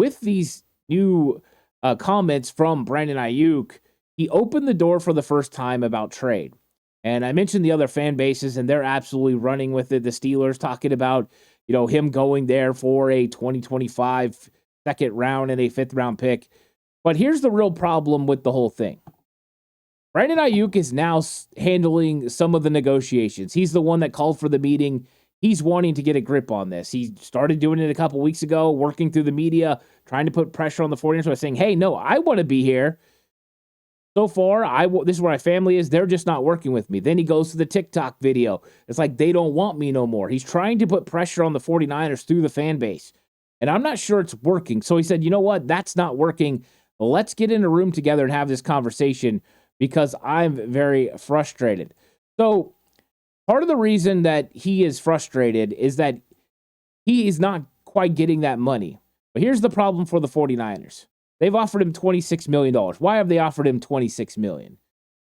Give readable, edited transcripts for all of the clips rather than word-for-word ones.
with these new comments from Brandon Aiyuk, he opened the door for the first time about trade. And I mentioned the other fan bases, and they're absolutely running with it. The Steelers talking about, him going there for a 2025 second round and a fifth round pick. But here's the real problem with the whole thing. Brandon Aiyuk is now handling some of the negotiations. He's the one that called for the meeting. He's wanting to get a grip on this. He started doing it a couple weeks ago, working through the media, trying to put pressure on the 49ers by saying, hey, no, I want to be here. So far, this is where my family is. They're just not working with me. Then he goes to the TikTok video. It's like they don't want me no more. He's trying to put pressure on the 49ers through the fan base. And I'm not sure it's working. So he said, you know what? That's not working. Let's get in a room together and have this conversation because I'm very frustrated. So part of the reason that he is frustrated is that he is not quite getting that money. But here's the problem for the 49ers. They've offered him $26 million. Why have they offered him $26 million?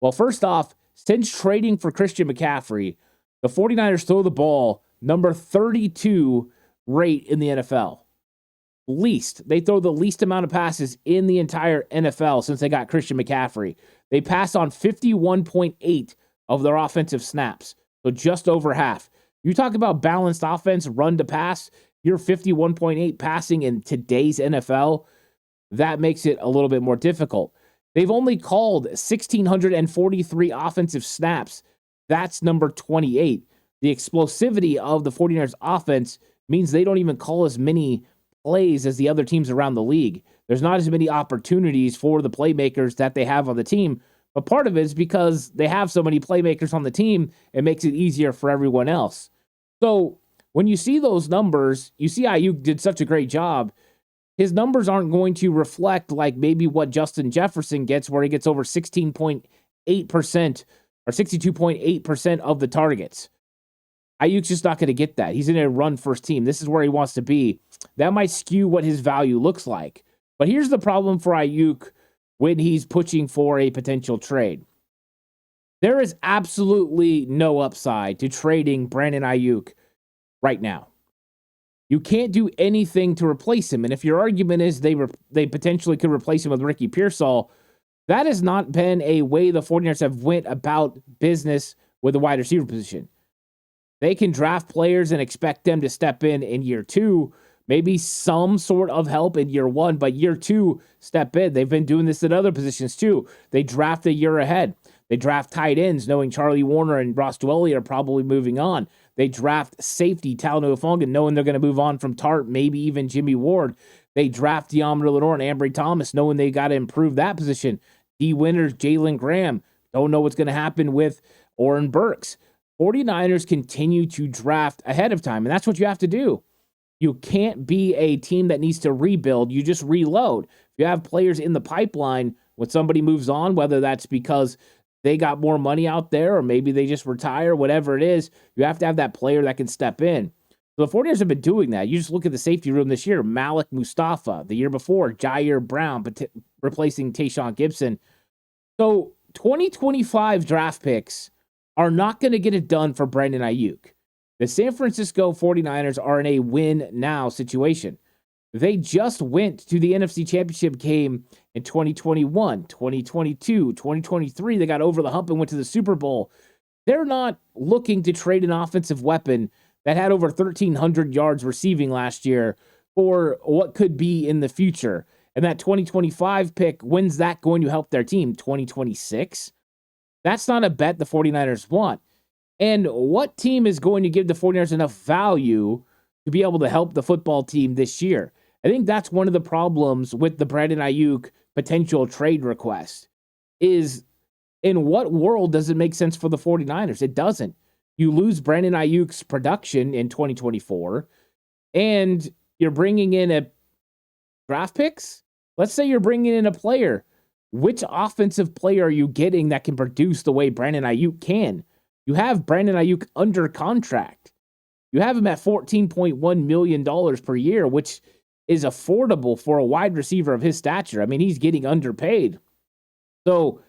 Well, first off, since trading for Christian McCaffrey, the 49ers throw the ball number 32 rate in the NFL. They throw the least amount of passes in the entire NFL since they got Christian McCaffrey. They pass on 51.8 of their offensive snaps, so just over half. You talk about balanced offense, run to pass, you're 51.8 passing in today's NFL. That makes it a little bit more difficult. They've only called 1,643 offensive snaps. That's number 28. The explosivity of the 49ers offense means they don't even call as many plays as the other teams around the league. There's not as many opportunities for the playmakers that they have on the team. But part of it is because they have so many playmakers on the team, it makes it easier for everyone else. So when you see those numbers, you see Aiyuk did such a great job. His numbers aren't going to reflect like maybe what Justin Jefferson gets, where he gets over 16.8% or 62.8% of the targets. Aiyuk's just not going to get that. He's in a run-first team. This is where he wants to be. That might skew what his value looks like. But here's the problem for Aiyuk when he's pushing for a potential trade. There is absolutely no upside to trading Brandon Aiyuk right now. You can't do anything to replace him. And if your argument is they potentially could replace him with Ricky Pearsall, that has not been a way the 49ers have went about business with the wide receiver position. They can draft players and expect them to step in year two, maybe some sort of help in year one, but year two, step in. They've been doing this at other positions too. They draft a year ahead. They draft tight ends, knowing Charlie Warner and Ross Dwelley are probably moving on. They draft safety Talanoa Hufanga, knowing they're going to move on from Tart, maybe even Jimmy Ward. They draft Deommodore Lenoir and Ambry Thomas, knowing they got to improve that position. D. Winters, Jalen Graham, don't know what's going to happen with Oren Burks. 49ers continue to draft ahead of time, and that's what you have to do. You can't be a team that needs to rebuild. You just reload. If you have players in the pipeline, when somebody moves on, whether that's because they got more money out there or maybe they just retire, whatever it is, you have to have that player that can step in. So the 49ers have been doing that. You just look at the safety room this year, Malik Mustafa. The year before, Jair Brown replacing Tayshaun Gibson. So 2025 draft picks are not going to get it done for Brandon Aiyuk. The San Francisco 49ers are in a win-now situation. They just went to the NFC Championship game in 2021, 2022, 2023. They got over the hump and went to the Super Bowl. They're not looking to trade an offensive weapon that had over 1,300 yards receiving last year for what could be in the future. And that 2025 pick, when's that going to help their team? 2026? That's not a bet the 49ers want. And what team is going to give the 49ers enough value to be able to help the football team this year? I think that's one of the problems with the Brandon Aiyuk potential trade request is in what world does it make sense for the 49ers? It doesn't. You lose Brandon Aiyuk's production in 2024 and you're bringing in a draft picks. Let's say you're bringing in a player. Which offensive player are you getting that can produce the way Brandon Aiyuk can? You have Brandon Aiyuk under contract. You have him at $14.1 million per year, which is affordable for a wide receiver of his stature. I mean, he's getting underpaid. So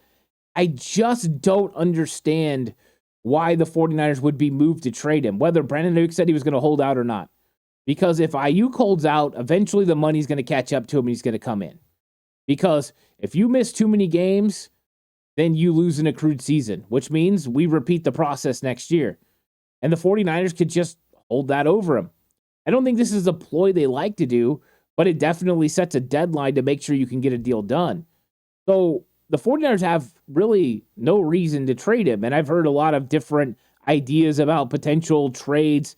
I just don't understand why the 49ers would be moved to trade him, whether Brandon Aiyuk said he was going to hold out or not. Because if Aiyuk holds out, eventually the money's going to catch up to him and he's going to come in. Because if you miss too many games, then you lose an accrued season, which means we repeat the process next year. And the 49ers could just hold that over him. I don't think this is a ploy they like to do, but it definitely sets a deadline to make sure you can get a deal done. So the 49ers have really no reason to trade him. And I've heard a lot of different ideas about potential trades,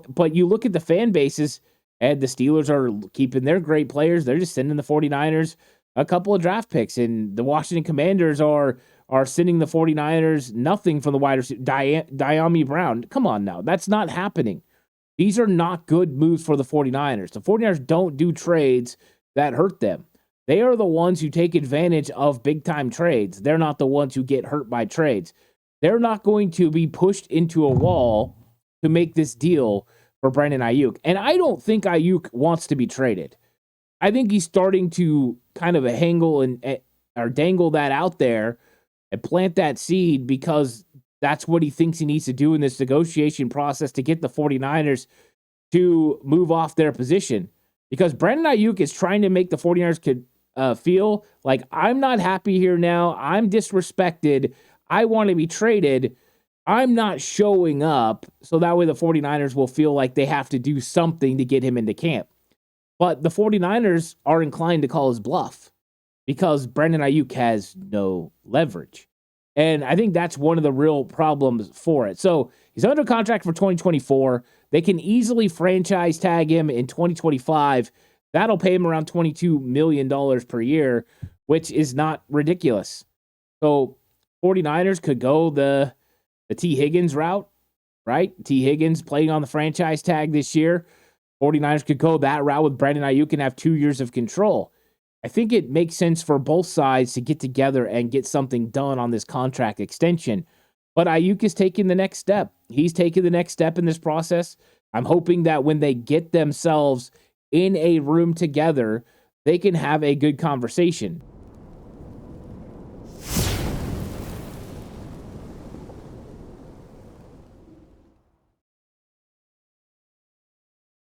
but you look at the fan bases, and the Steelers are keeping their great players. They're just sending the 49ers a couple of draft picks, and the Washington Commanders are sending the 49ers nothing from the wide receiver, Diami Brown. Come on now. That's not happening. These are not good moves for the 49ers. The 49ers don't do trades that hurt them. They are the ones who take advantage of big-time trades. They're not the ones who get hurt by trades. They're not going to be pushed into a wall to make this deal for Brandon Aiyuk. And I don't think Aiyuk wants to be traded. I think he's starting to kind of dangle that out there and plant that seed because that's what he thinks he needs to do in this negotiation process to get the 49ers to move off their position. Because Brandon Aiyuk is trying to make the 49ers feel like, I'm not happy here now. I'm disrespected. I want to be traded. I'm not showing up. So that way the 49ers will feel like they have to do something to get him into camp. But the 49ers are inclined to call his bluff because Brandon Aiyuk has no leverage. And I think that's one of the real problems for it. So he's under contract for 2024. They can easily franchise tag him in 2025. That'll pay him around $22 million per year, which is not ridiculous. So 49ers could go the T. Higgins route, right? T. Higgins playing on the franchise tag this year. 49ers could go that route with Brandon Aiyuk and have 2 years of control. I think it makes sense for both sides to get together and get something done on this contract extension. But Aiyuk is taking the next step. He's taking the next step in this process. I'm hoping that when they get themselves in a room together, they can have a good conversation.